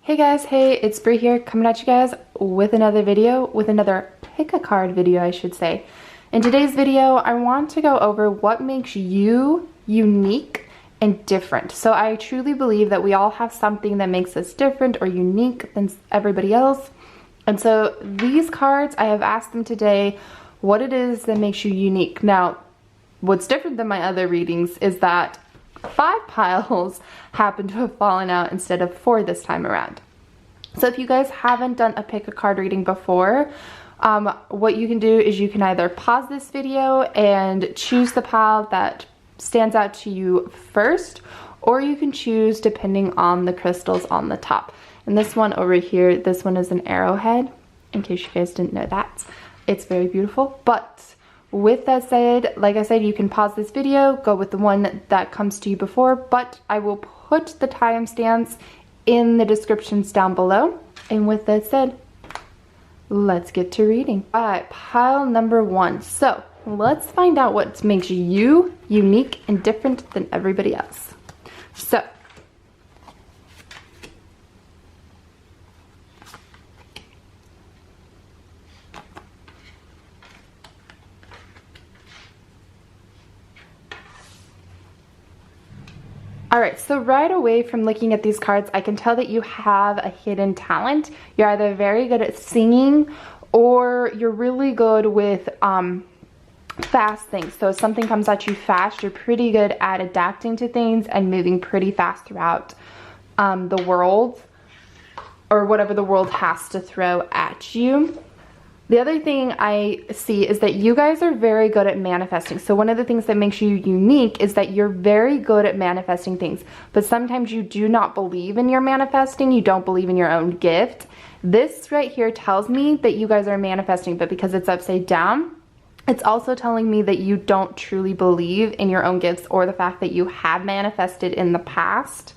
Hey guys, hey, it's Bri here coming at you guys with another video, with another pick a card video I should say. In today's video, I want to go over what makes you unique and different. So I truly believe that we all have something that makes us different or unique than everybody else. And so these cards, I have asked them today what it is that makes you unique. Now, what's different than my other readings is that 5 piles happen to have fallen out instead of 4 this time around. So if you guys haven't done a pick a card reading before, what you can do is you can either pause this video and choose the pile that stands out to you first, or you can choose depending on the crystals on the top. And this one over here, this one is an arrowhead, in case you guys didn't know that. It's very beautiful, but with that said, like I said, you can pause this video, go with the one that comes to you before, but I will put the timestamps in the descriptions down below. And with that said, let's get to reading. All right, pile number 1. So let's find out what makes you unique and different than everybody else. So alright, so right away from looking at these cards, I can tell that you have a hidden talent. You're either very good at singing or you're really good with fast things. So if something comes at you fast, you're pretty good at adapting to things and moving pretty fast throughout the world, or whatever the world has to throw at you. The other thing I see is that you guys are very good at manifesting. So one of the things that makes you unique is that you're very good at manifesting things, but sometimes you do not believe in your manifesting. You don't believe in your own gift. This right here tells me that you guys are manifesting, but because it's upside down, it's also telling me that you don't truly believe in your own gifts or the fact that you have manifested in the past.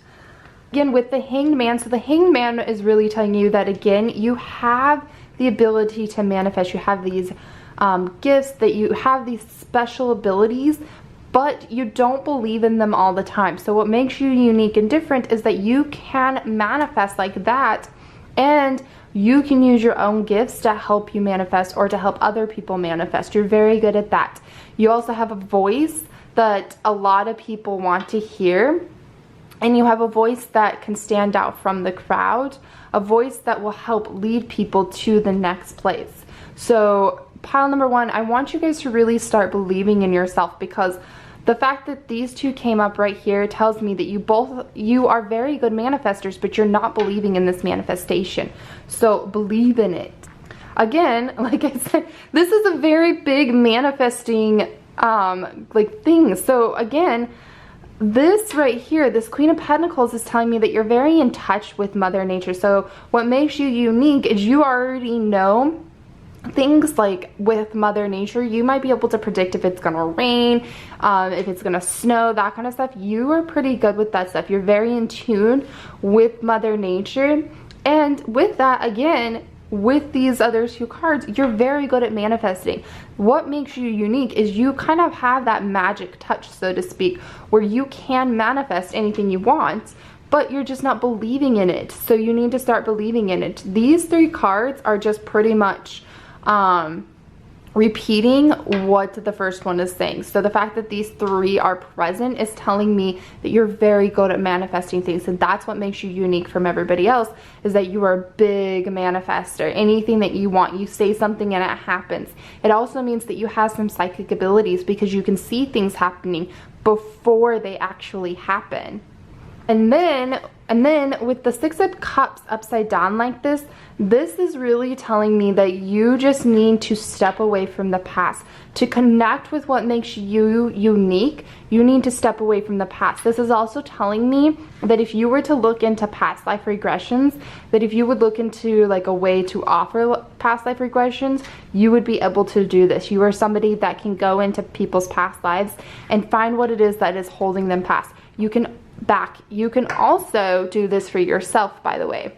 Again, with the Hanged Man, so the Hanged Man is really telling you that, again, you have the ability to manifest. You have these gifts, that you have these special abilities, but you don't believe in them all the time. So what makes you unique and different is that you can manifest like that, and you can use your own gifts to help you manifest or to help other people manifest. You're very good at that. You also have a voice that a lot of people want to hear, and you have a voice that can stand out from the crowd, a voice that will help lead people to the next place. So pile number 1, I want you guys to really start believing in yourself, because the fact that these two came up right here tells me that you are very good manifestors, but you're not believing in this manifestation. So believe in it. Again, like I said, this is a very big manifesting like thing. So again, this right here, this Queen of Pentacles, is telling me that you're very in touch with Mother Nature. So what makes you unique is you already know things. Like with Mother Nature, you might be able to predict if it's gonna rain, if it's gonna snow, that kind of stuff. You are pretty good with that stuff. You're very in tune with Mother Nature. And with that, again, with these other 2 cards, you're very good at manifesting. What makes you unique is you kind of have that magic touch, so to speak, where you can manifest anything you want, but you're just not believing in it. So you need to start believing in it. These 3 cards are just pretty much repeating what the first one is saying. So the fact that these 3 are present is telling me that you're very good at manifesting things, and that's what makes you unique from everybody else, is that you are a big manifester. Anything that you want, you say something and it happens. It also means that you have some psychic abilities, because you can see things happening before they actually happen. And then with the 6 of Cups upside down like this is really telling me that you just need to step away from the past. To connect with what makes you unique, you need to step away from the past. This is also telling me that if you were to look into past life regressions, that if you would look into like a way to offer past life regressions, you would be able to do this. You are somebody that can go into people's past lives and find what it is that is holding them past. You can also do this for yourself, by the way.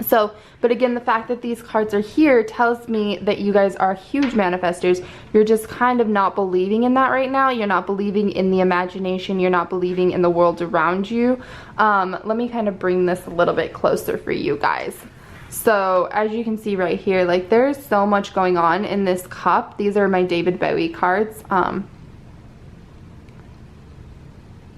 So, but again, the fact that these cards are here tells me that you guys are huge manifestors. You're just kind of not believing in that right now. You're not believing in the imagination. You're not believing in the world around you. Let me kind of bring this a little bit closer for you guys. So as you can see right here, like there's so much going on in this cup. These are my David Bowie cards.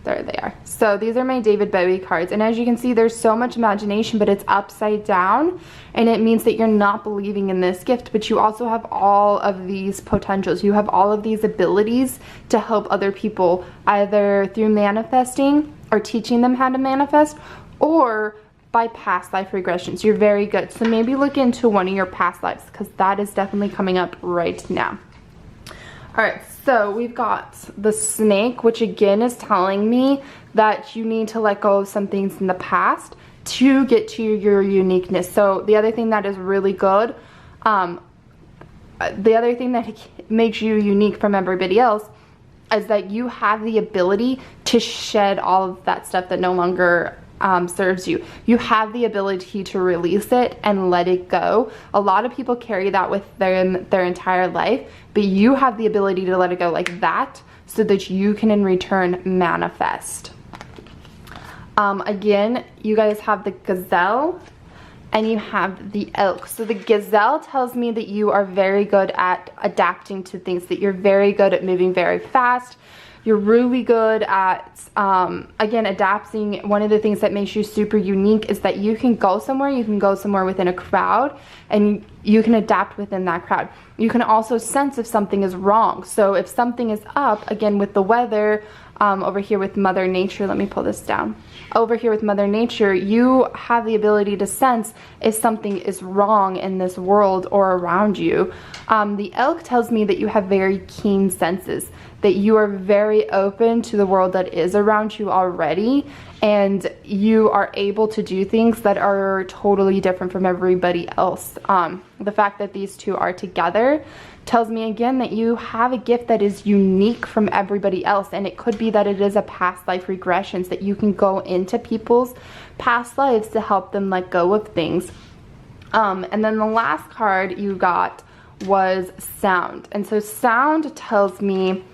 There they are. So these are my David Bowie cards. And as you can see, there's so much imagination, but it's upside down. And it means that you're not believing in this gift, but you also have all of these potentials. You have all of these abilities to help other people, either through manifesting or teaching them how to manifest, or by past life regressions. You're very good. So maybe look into one of your past lives, because that is definitely coming up right now. All right, so we've got the snake, which again is telling me that you need to let go of some things in the past to get to your uniqueness. So the other thing that is really good, the other thing that makes you unique from everybody else is that you have the ability to shed all of that stuff that no longer serves you. You have the ability to release it and let it go. A lot of people carry that with their entire life, but you have the ability to let it go like that so that you can in return manifest. Again, you guys have the gazelle and you have the elk. So the gazelle tells me that you are very good at adapting to things, that you're very good at moving very fast. You're really good at, again, adapting. One of the things that makes you super unique is that you can go somewhere within a crowd, and you can adapt within that crowd. You can also sense if something is wrong. So if something is up, again, with the weather, over here with Mother Nature, let me pull this down. Over here with Mother Nature, you have the ability to sense if something is wrong in this world or around you. The elk tells me that you have very keen senses, that you are very open to the world that is around you already, and you are able to do things that are totally different from everybody else. The fact that these two are together tells me again that you have a gift that is unique from everybody else, and it could be that it is a past life regressions, that you can go into people's past lives to help them let go of things. And then the last card you got was sound. And so sound tells me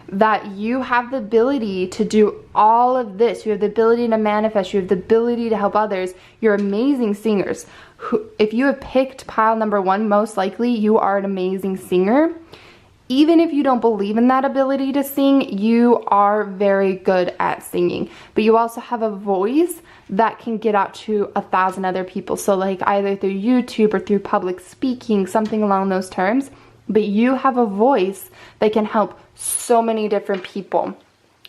that you have the ability to do all of this. You have the ability to manifest. You have the ability to help others. You're amazing singers. If you have picked pile number one, most likely you are an amazing singer. Even if you don't believe in that ability to sing, you are very good at singing. But you also have a voice that can get out to 1,000 other people. So like either through YouTube or through public speaking, something along those terms. But you have a voice that can help so many different people.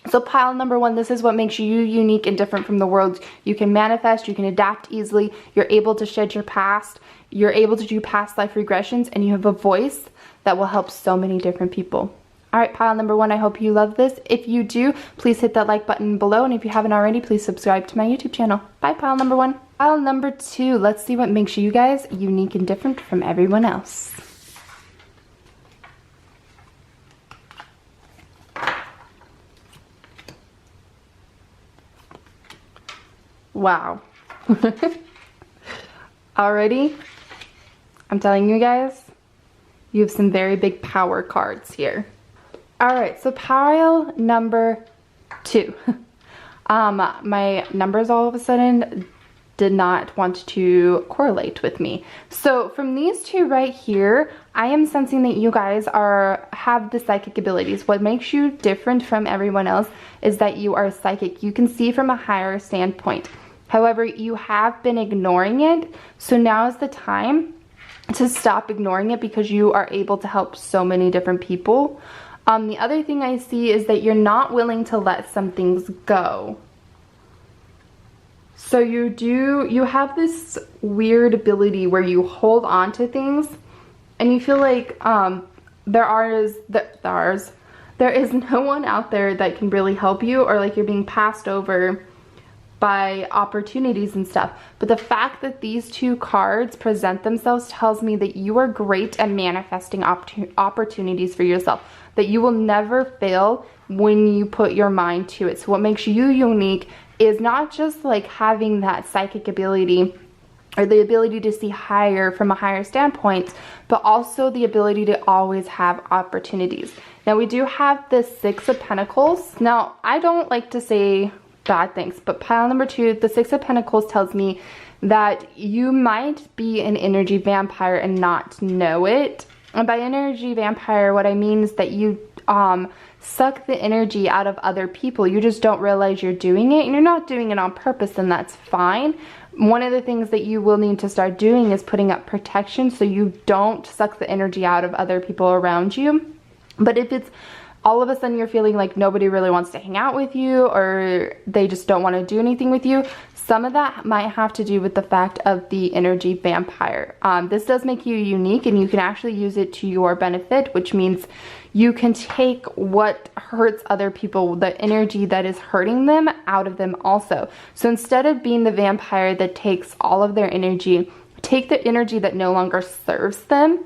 So pile number one, this is what makes you unique and different from the world. You can manifest, you can adapt easily, you're able to shed your past, you're able to do past life regressions, and you have a voice that will help so many different people. All right, pile number one, I hope you love this. If you do, please hit that like button below, and if you haven't already, please subscribe to my YouTube channel. Bye, pile number one. Pile number two, let's see what makes you guys unique and different from everyone else. Wow. Already, I'm telling you guys, you have some very big power cards here. All right, so pile number two. My numbers all of a sudden did not want to correlate with me. So from these two right here, I am sensing that you guys have the psychic abilities. What makes you different from everyone else is that you are psychic. You can see from a higher standpoint. However, you have been ignoring it, so now is the time to stop ignoring it, because you are able to help so many different people. The other thing I see is that you're not willing to let some things go. So you have this weird ability where you hold on to things and you feel like there is no one out there that can really help you, or like you're being passed over by opportunities and stuff. But the fact that these two cards present themselves tells me that you are great at manifesting opportunities for yourself, that you will never fail when you put your mind to it. So what makes you unique is not just like having that psychic ability or the ability to see higher from a higher standpoint, but also the ability to always have opportunities. Now we do have the Six of Pentacles. Now I don't like to say bad things, but pile number 2, the Six of Pentacles tells me that you might be an energy vampire and not know it. And by energy vampire, what I mean is that you suck the energy out of other people. You just don't realize you're doing it, and you're not doing it on purpose, and that's fine. One of the things that you will need to start doing is putting up protection so you don't suck the energy out of other people around you. But if it's all of a sudden you're feeling like nobody really wants to hang out with you, or they just don't want to do anything with you, some of that might have to do with the fact of the energy vampire. This does make you unique, and you can actually use it to your benefit, which means you can take what hurts other people, the energy that is hurting them, out of them also. So instead of being the vampire that takes all of their energy, take the energy that no longer serves them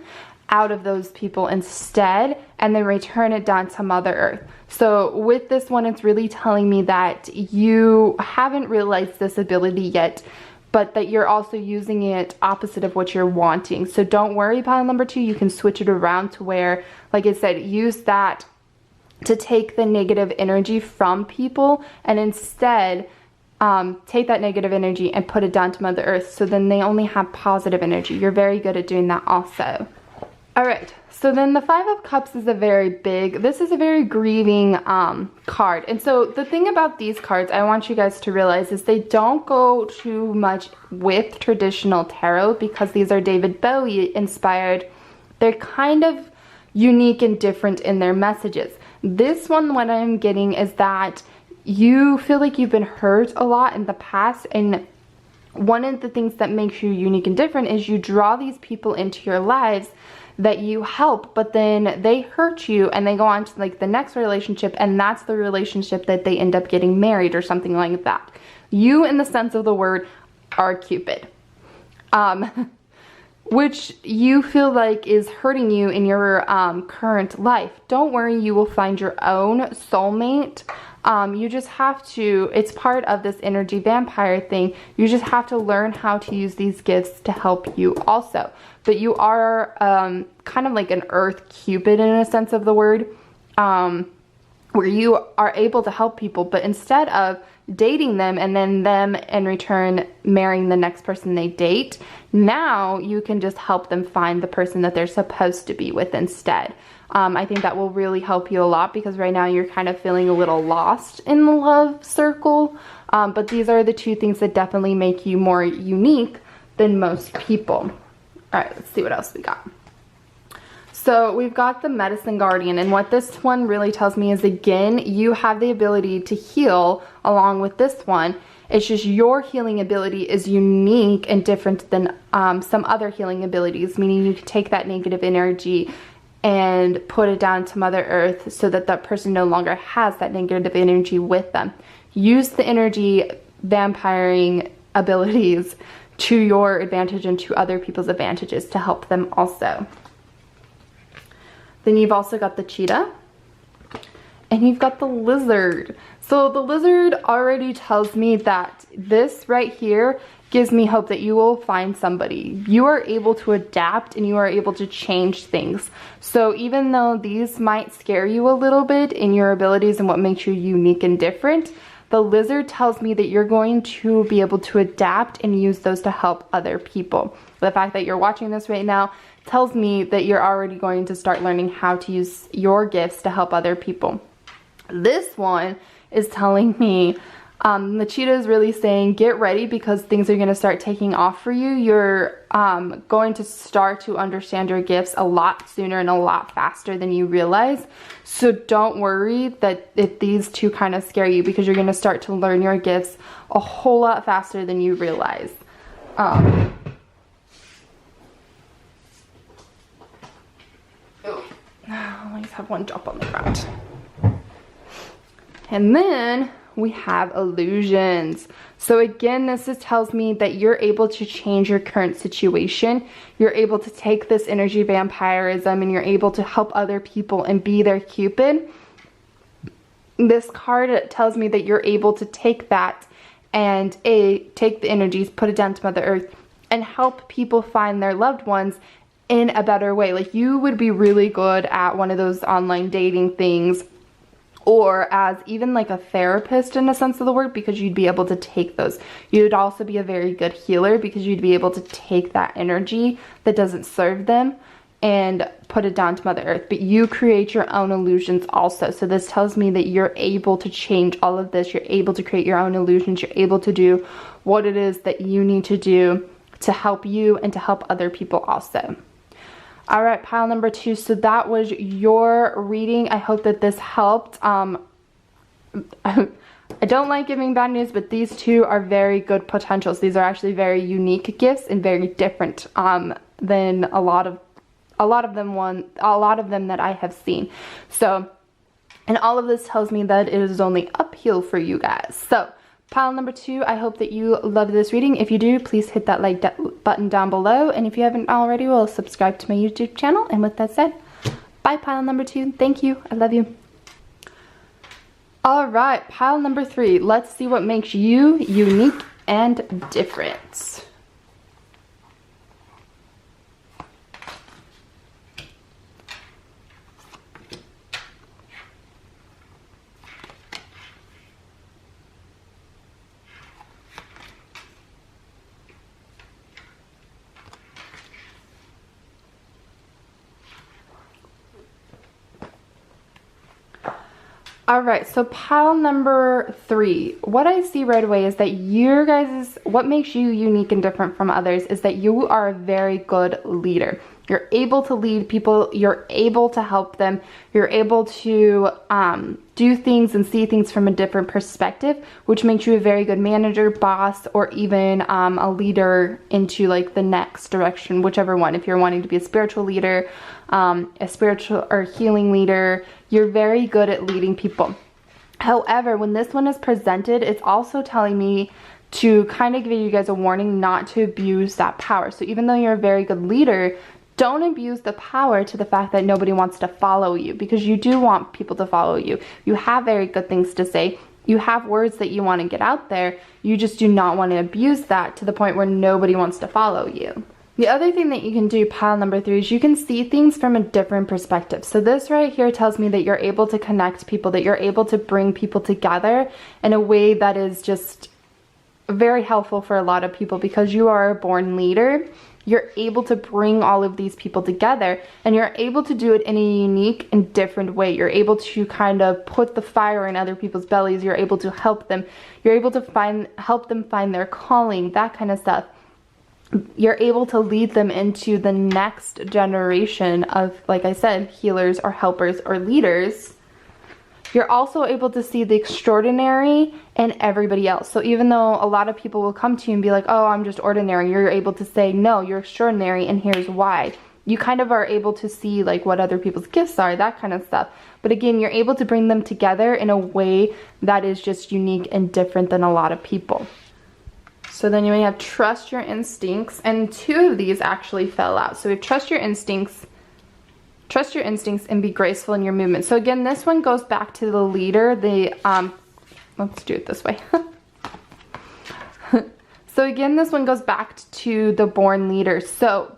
out of those people instead, and then return it down to Mother Earth. So with this one, it's really telling me that you haven't realized this ability yet, but that you're also using it opposite of what you're wanting. So don't worry, pile number 2, you can switch it around to where, like I said, use that to take the negative energy from people, and instead take that negative energy and put it down to Mother Earth, so then they only have positive energy. You're very good at doing that also. Alright, so then the Five of Cups is this is a very grieving card. And so the thing about these cards I want you guys to realize is they don't go too much with traditional tarot, because these are David Bowie inspired. They're kind of unique and different in their messages. This one, what I'm getting is that you feel like you've been hurt a lot in the past, and one of the things that makes you unique and different is you draw these people into your lives that you help, but then they hurt you and they go on to like the next relationship, and that's the relationship that they end up getting married or something like that. You, in the sense of the word, are Cupid, which you feel like is hurting you in your current life. Don't worry, you will find your own soulmate. You just have to, it's part of this energy vampire thing, you just have to learn how to use these gifts to help you also. But you are kind of like an earth Cupid in a sense of the word, where you are able to help people, but instead of dating them and then them in return marrying the next person they date, now you can just help them find the person that they're supposed to be with instead. I think that will really help you a lot, because right now you're kind of feeling a little lost in the love circle. But these are the two things that definitely make you more unique than most people. All right, let's see what else we got. So we've got the Medicine Guardian, and what this one really tells me is, again, you have the ability to heal along with this one. It's just your healing ability is unique and different than some other healing abilities, meaning you can take that negative energy and put it down to Mother Earth so that that person no longer has that negative energy with them. Use the energy vampiring abilities to your advantage and to other people's advantages to help them also. Then you've also got the cheetah, and you've got the lizard. So the lizard already tells me that this right here gives me hope that you will find somebody. You are able to adapt and you are able to change things. So even though these might scare you a little bit in your abilities and what makes you unique and different, the lizard tells me that you're going to be able to adapt and use those to help other people. The fact that you're watching this right now tells me that you're already going to start learning how to use your gifts to help other people. This one is telling me, the cheetah is really saying, get ready, because things are going to start taking off for you. You're going to start to understand your gifts a lot sooner and a lot faster than you realize. So don't worry that if these two kind of scare you, because you're going to start to learn your gifts a whole lot faster than you realize. I just have one drop on the ground. And then we have illusions. So again, this tells me that you're able to change your current situation. You're able to take this energy vampirism and you're able to help other people and be their Cupid. This card tells me that you're able to take that and take the energies, put it down to Mother Earth, and help people find their loved ones in a better way. Like, you would be really good at one of those online dating things, or as even like a therapist in a sense of the word, because you'd be able to take those. You'd also be a very good healer because you'd be able to take that energy that doesn't serve them and put it down to Mother Earth. But you create your own illusions also. So this tells me that you're able to change all of this. You're able to create your own illusions. You're able to do what it is that you need to do to help you and to help other people also. All right, pile number 2. So that was your reading. I hope that this helped. I don't like giving bad news, but these 2 are very good potentials. These are actually very unique gifts and very different than a lot of them that I have seen. So, and all of this tells me that it is only uphill for you guys. So, pile number 2, I hope that you love this reading. If you do, please hit that like button down below. And if you haven't already, well, subscribe to my YouTube channel. And with that said, bye, pile number 2. Thank you. I love you. All right, pile number 3. Let's see what makes you unique and different. All right, so pile number 3, what I see right away is that your guys, what makes you unique and different from others is that you are a very good leader. You're able to lead people, you're able to help them, you're able to do things and see things from a different perspective, which makes you a very good manager, boss, or even a leader into like the next direction, whichever one. If you're wanting to be a spiritual leader, a spiritual or healing leader, you're very good at leading people. However, when this one is presented, it's also telling me to kind of give you guys a warning not to abuse that power. So even though you're a very good leader, don't abuse the power to the fact that nobody wants to follow you, because you do want people to follow you. You have very good things to say. You have words that you want to get out there. You just do not want to abuse that to the point where nobody wants to follow you. The other thing that you can do, pile number 3, is you can see things from a different perspective. So this right here tells me that you're able to connect people, that you're able to bring people together in a way that is just very helpful for a lot of people, because you are a born leader. You're able to bring all of these people together, and you're able to do it in a unique and different way. You're able to kind of put the fire in other people's bellies. You're able to help them. You're able to help them find their calling, that kind of stuff. You're able to lead them into the next generation of, like I said, healers or helpers or leaders. You're also able to see the extraordinary in everybody else. So even though a lot of people will come to you and be like, oh, I'm just ordinary, you're able to say, no, you're extraordinary, and here's why. You kind of are able to see like what other people's gifts are, that kind of stuff. But again, you're able to bring them together in a way that is just unique and different than a lot of people. So then you may have trust your instincts, and 2 of these actually fell out. So we have trust your instincts, and be graceful in your movement. So again, this one goes back to the leader, let's do it this way. So again, this one goes back to the born leader. So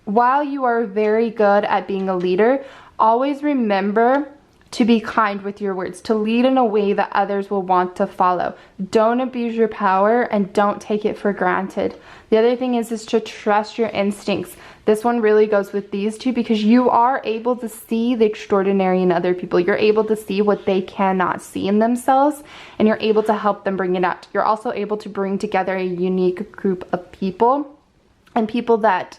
while you are very good at being a leader, always remember to be kind with your words, to lead in a way that others will want to follow. Don't abuse your power, and don't take it for granted. The other thing is to trust your instincts. This one really goes with these 2, because you are able to see the extraordinary in other people. You're able to see what they cannot see in themselves, and you're able to help them bring it out. You're also able to bring together a unique group of people, and people that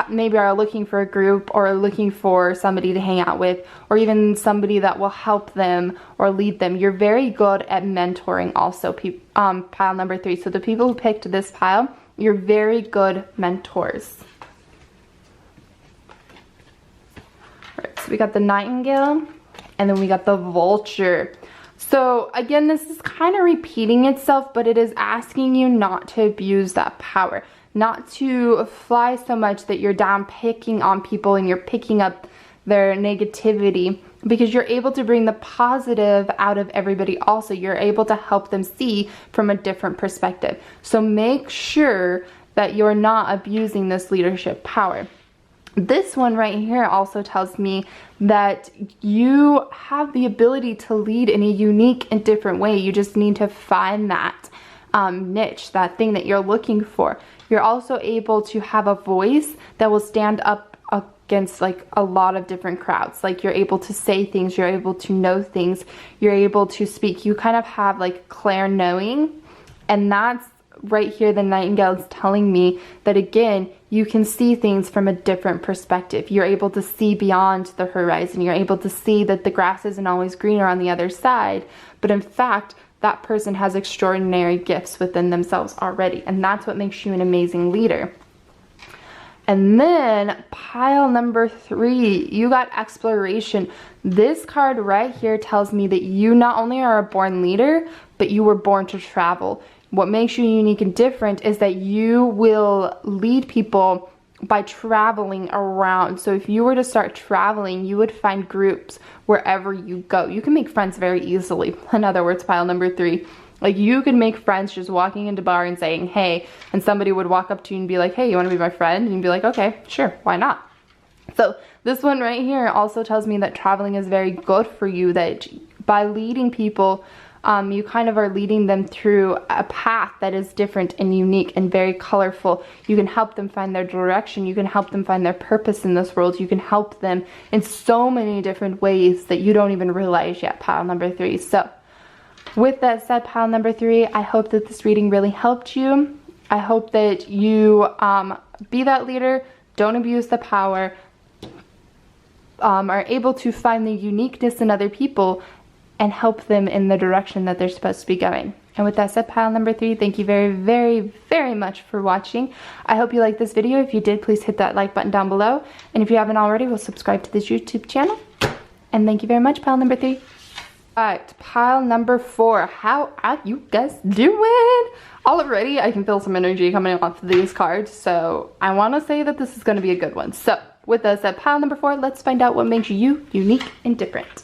maybe are looking for a group or looking for somebody to hang out with, or even somebody that will help them or lead them. You're very good at mentoring also, pile number 3. So the people who picked this pile, you're very good mentors. All right, so we got the nightingale, and then we got the vulture. So again, this is kind of repeating itself, but it is asking you not to abuse that power. Not to fly so much that you're down picking on people and you're picking up their negativity, because you're able to bring the positive out of everybody also. You're able to help them see from a different perspective. So make sure that you're not abusing this leadership power. This one right here also tells me that you have the ability to lead in a unique and different way. You just need to find that niche, that thing that you're looking for. You're also able to have a voice that will stand up against like a lot of different crowds. Like you're able to say things, you're able to know things, you're able to speak. You kind of have like clair knowing, and that's right here the Nightingale is telling me that again, you can see things from a different perspective. You're able to see beyond the horizon. You're able to see that the grass isn't always greener on the other side, but in fact, that person has extraordinary gifts within themselves already, and that's what makes you an amazing leader. And then pile number 3, you got exploration. This card right here tells me that you not only are a born leader, but you were born to travel. What makes you unique and different is that you will lead people by traveling around. So if you were to start traveling, you would find groups wherever you go. You can make friends very easily. In other words, pile number 3. Like you could make friends just walking into bar and saying, hey, and somebody would walk up to you and be like, hey, you want to be my friend? And you'd be like, okay, sure, why not? So this one right here also tells me that traveling is very good for you, that by leading people, you kind of are leading them through a path that is different and unique and very colorful. You can help them find their direction. You can help them find their purpose in this world. You can help them in so many different ways that you don't even realize yet, pile number 3. So with that said, pile number 3, I hope that this reading really helped you. I hope that you be that leader, don't abuse the power, are able to find the uniqueness in other people and help them in the direction that they're supposed to be going. And with that said, pile number 3, thank you very, very, very much for watching. I hope you liked this video. If you did, please hit that like button down below. And if you haven't already, we'll subscribe to this YouTube channel. And thank you very much, pile number 3. Alright, pile number 4. How are you guys doing? Already, I can feel some energy coming off of these cards. So I want to say that this is going to be a good one. So with that said, pile number 4, let's find out what makes you unique and different.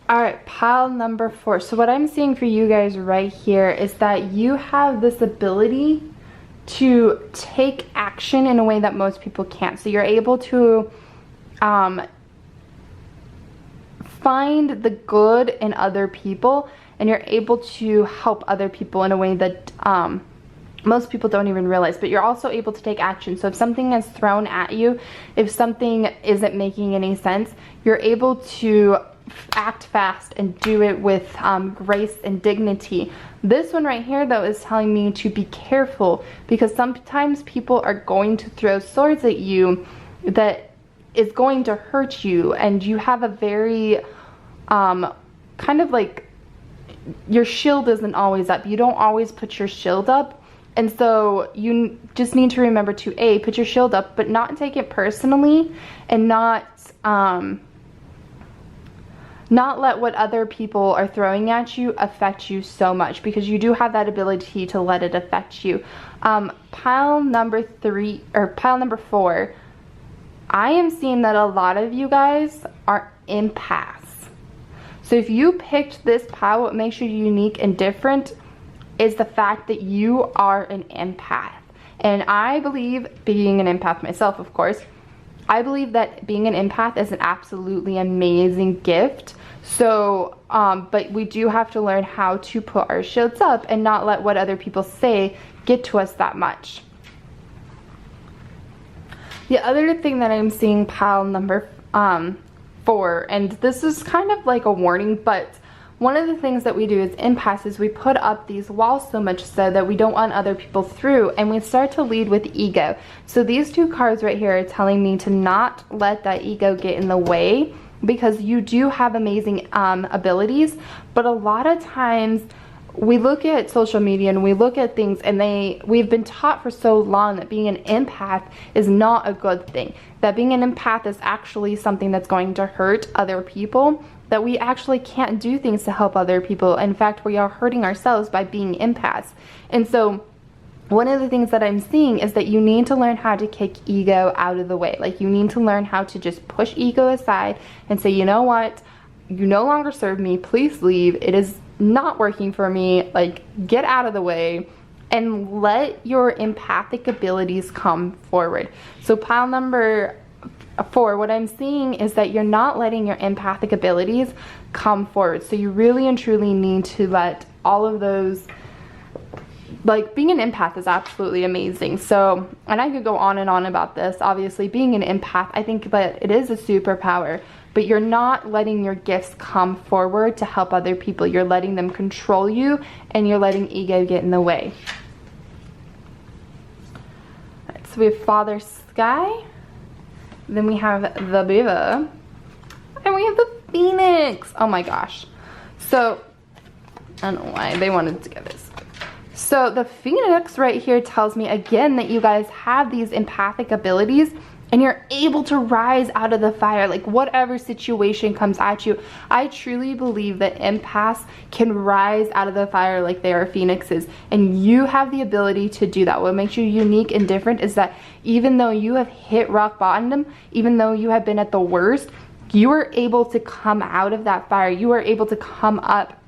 Alright, pile number 4. So what I'm seeing for you guys right here is that you have this ability to take action in a way that most people can't. So you're able to find the good in other people, and you're able to help other people in a way that most people don't even realize, but you're also able to take action. So if something is thrown at you, if something isn't making any sense, you're able to act fast and do it with grace and dignity. This one right here though is telling me to be careful, because sometimes people are going to throw swords at you that is going to hurt you, and you have a very kind of like, your shield isn't always up. You don't always put your shield up, and so you just need to remember to put your shield up, but not take it personally, and not let what other people are throwing at you affect you so much, because you do have that ability to let it affect you. Pile number 3 or pile number 4, I am seeing that a lot of you guys are empaths. So if you picked this pile, what makes you unique and different is the fact that you are an empath. And I believe, being an empath myself, of course, I believe that being an empath is an absolutely amazing gift. So, but we do have to learn how to put our shields up and not let what other people say get to us that much. The other thing that I'm seeing, pile number 4, and this is kind of like a warning, but one of the things that we do as empaths is we put up these walls so much so that we don't want other people through, and we start to lead with ego. So these 2 cards right here are telling me to not let that ego get in the way, because you do have amazing abilities, but a lot of times we look at social media and we look at things, and we've been taught for so long that being an empath is not a good thing, that being an empath is actually something that's going to hurt other people, that we actually can't do things to help other people. In fact, we are hurting ourselves by being empaths. And so one of the things that I'm seeing is that you need to learn how to kick ego out of the way. Like, you need to learn how to just push ego aside and say, you know what, you no longer serve me, please leave, it is not working for me, like, get out of the way, and let your empathic abilities come forward. So pile number 4, what I'm seeing is that you're not letting your empathic abilities come forward. So you really and truly need to let all of those, like, being an empath is absolutely amazing. So, and I could go on and on about this. Obviously, being an empath, I think that it is a superpower, but you're not letting your gifts come forward to help other people. You're letting them control you, and you're letting ego get in the way. All right, so we have Father Sky, then we have the Beaver, and we have the Phoenix. Oh my gosh. So, I don't know why they wanted to get this. So the Phoenix right here tells me again that you guys have these empathic abilities and you're able to rise out of the fire, like whatever situation comes at you. I truly believe that empaths can rise out of the fire like they are phoenixes, and you have the ability to do that. What makes you unique and different is that even though you have hit rock bottom, even though you have been at the worst, you are able to come out of that fire. You are able to come up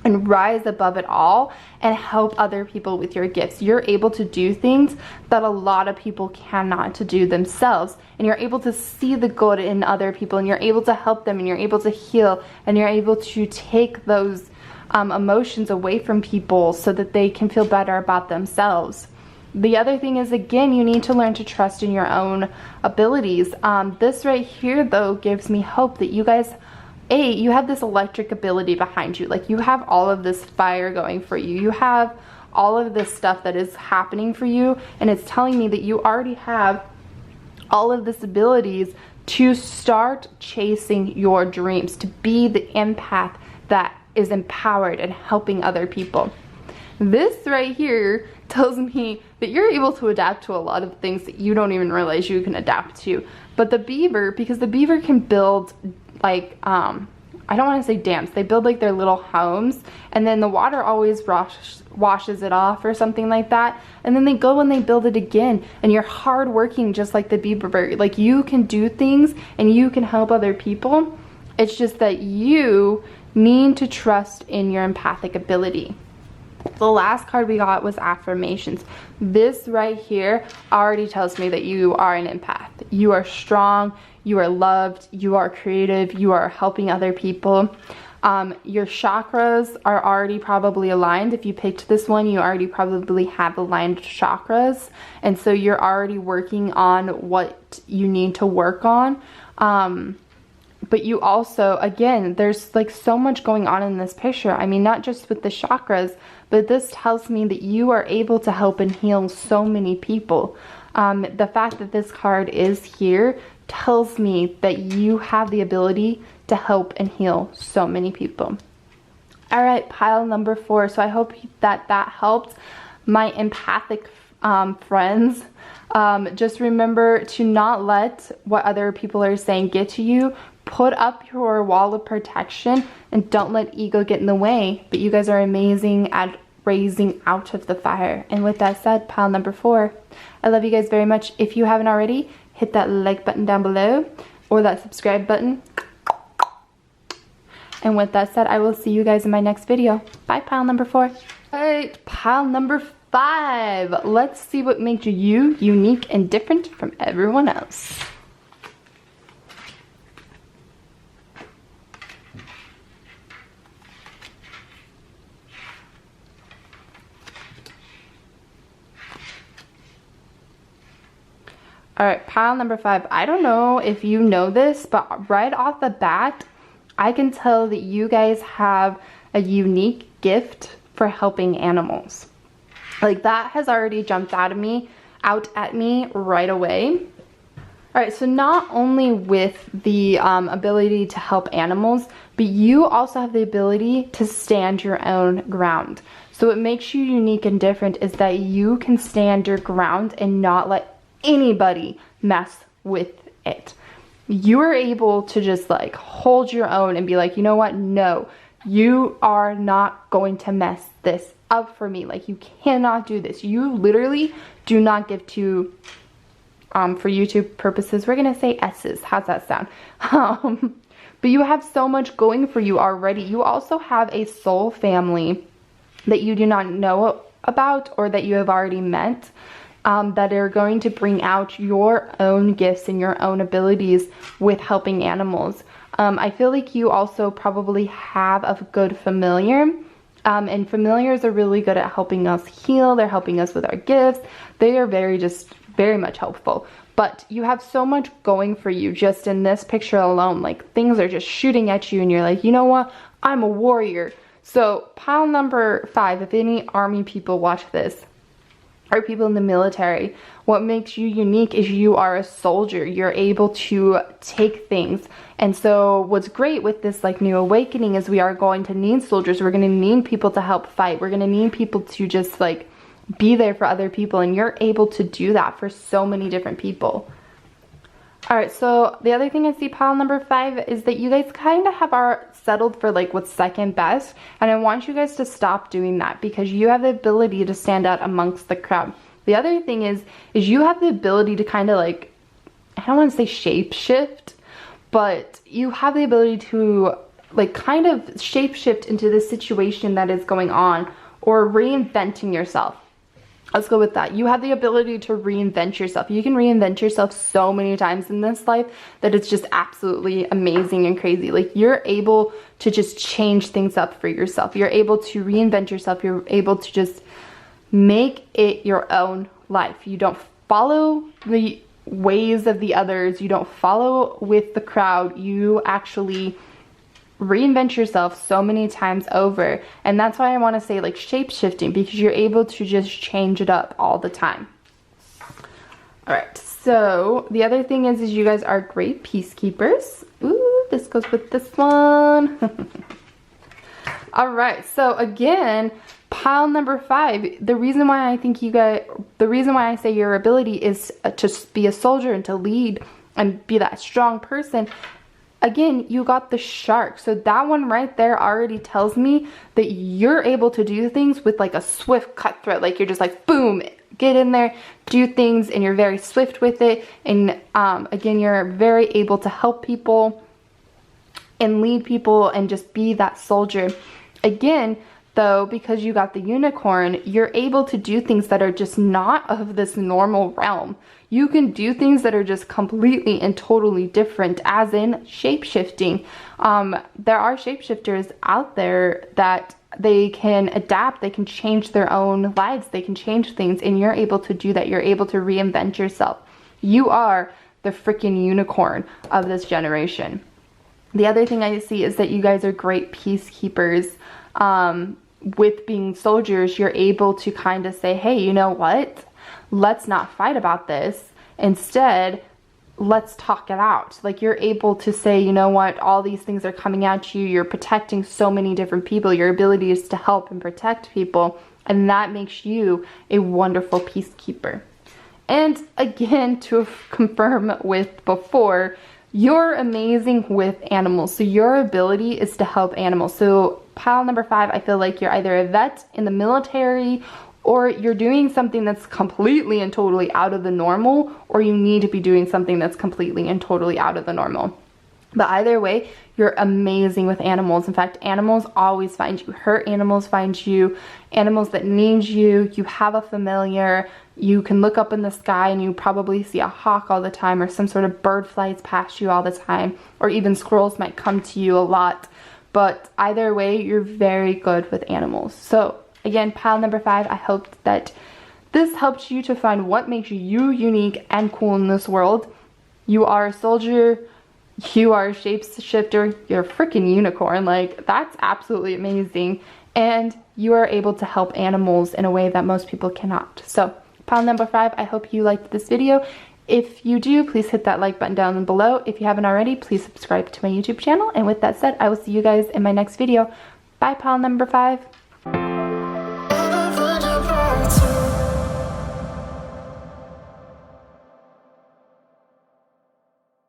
and rise above it all and help other people with your gifts. You're able to do things that a lot of people cannot to do themselves, and you're able to see the good in other people, and you're able to help them, and you're able to heal, and you're able to take those emotions away from people so that they can feel better about themselves. The other thing is, again, you need to learn to trust in your own abilities. This right here, though, gives me hope that you guys, you have this electric ability behind you. Like, you have all of this fire going for you. You have all of this stuff that is happening for you, and it's telling me that you already have all of this abilities to start chasing your dreams, to be the empath that is empowered and helping other people. This right here tells me that you're able to adapt to a lot of things that you don't even realize you can adapt to. But the beaver, because the beaver can build, like, I don't want to say dams, they build like their little homes, and then the water always washes it off or something like that, and then they go and they build it again, and you're hardworking just like the beaver. Like, you can do things and you can help other people. It's just that you need to trust in your empathic ability. The last card we got was affirmations. This right here already tells me that you are an empath. You are strong, you are loved, you are creative, you are helping other people. Your chakras are already probably aligned. If you picked this one, you already probably have aligned chakras, and so you're already working on what you need to work on. But you also, again, there's like so much going on in this picture. I mean, not just with the chakras, but this tells me that you are able to help and heal so many people. The fact that this card is here tells me that you have the ability to help and heal so many people. All right, pile number 4. So I hope that that helped my empathic friends. Just remember to not let what other people are saying get to you. Put up your wall of protection and don't let ego get in the way. But you guys are amazing at raising out of the fire. And with that said, pile number 4, I love you guys very much. If you haven't already, hit that like button down below or that subscribe button. And with that said, I will see you guys in my next video. Bye, pile number 4. All right, pile number 5. Let's see what makes you unique and different from everyone else. All right, pile number 5. I don't know if you know this, but right off the bat, I can tell that you guys have a unique gift for helping animals. Like, that has already jumped out at me right away. All right, so not only with the ability to help animals, but you also have the ability to stand your own ground. So what makes you unique and different is that you can stand your ground and not let anybody mess with it. You are able to just like hold your own and be like, you know what? No, you are not going to mess this up for me. Like, you cannot do this. You literally do not give to, for YouTube purposes, we're gonna say S's. How's that sound? But you have so much going for you already. You also have a soul family that you do not know about, or that you have already met, that are going to bring out your own gifts and your own abilities with helping animals. I feel like you also probably have a good familiar, and familiars are really good at helping us heal. They're helping us with our gifts. They are very much helpful. But you have so much going for you just in this picture alone. Like, things are just shooting at you and you're like, you know what? I'm a warrior. So pile number 5, if any army people watch this, or people in the military, what makes you unique is you are a soldier. You're able to take things. And so what's great with this like new awakening is we are going to need soldiers. We're going to need people to help fight. We're going to need people to just like be there for other people, and you're able to do that for so many different people. All right, so the other thing I see pile number 5 is that you guys kind of have settled for like what's second best, and I want you guys to stop doing that, because you have the ability to stand out amongst the crowd. The other thing is you have the ability to kind of like, I don't want to say shape shift, but you have the ability to like kind of shape shift into the situation that is going on, or reinventing yourself. Let's go with that. You have the ability to reinvent yourself. You can reinvent yourself so many times in this life that it's just absolutely amazing and crazy. Like, you're able to just change things up for yourself. You're able to reinvent yourself. You're able to just make it your own life. You don't follow the ways of the others. You don't follow with the crowd. You actually reinvent yourself so many times over. And that's why I want to say like shape shifting, because you're able to just change it up all the time. All right, so the other thing is you guys are great peacekeepers. Ooh, this goes with this one. All right, so again, pile number 5, the reason why I say your ability is to be a soldier and to lead and be that strong person. Again, you got the shark. So that one right there already tells me that you're able to do things with like a swift cutthroat. Like, you're just like, boom, get in there, do things, and you're very swift with it. And again, you're very able to help people and lead people and just be that soldier. Again, though, because you got the unicorn, you're able to do things that are just not of this normal realm. You can do things that are just completely and totally different, as in shape-shifting. There are shapeshifters out there that they can adapt, they can change their own lives, they can change things, and you're able to do that. You're able to reinvent yourself. You are the freaking unicorn of this generation. The other thing I see is that you guys are great peacekeepers. With being soldiers, you're able to kind of say, hey, you know what? Let's not fight about this. Instead, let's talk it out. Like, you're able to say, you know what? All these things are coming at you. You're protecting so many different people. Your ability is to help and protect people. And that makes you a wonderful peacekeeper. And again, to confirm with before, you're amazing with animals. So your ability is to help animals. So pile number 5, I feel like you're either a vet in the military, or you're doing something that's completely and totally out of the normal, or you need to be doing something that's completely and totally out of the normal. But either way, you're amazing with animals. In fact, animals always find you. Hurt animals find you. Animals that need you. You have a familiar. You can look up in the sky and you probably see a hawk all the time, or some sort of bird flies past you all the time, or even squirrels might come to you a lot. But either way, you're very good with animals. So again, pile number 5, I hope that this helped you to find what makes you unique and cool in this world. You are a soldier. You are a shapeshifter. You're a freaking unicorn. Like, that's absolutely amazing. And you are able to help animals in a way that most people cannot. So pile number 5, I hope you liked this video. If you do, please hit that like button down below. If you haven't already, please subscribe to my YouTube channel. And with that said, I will see you guys in my next video. Bye, pile number 5.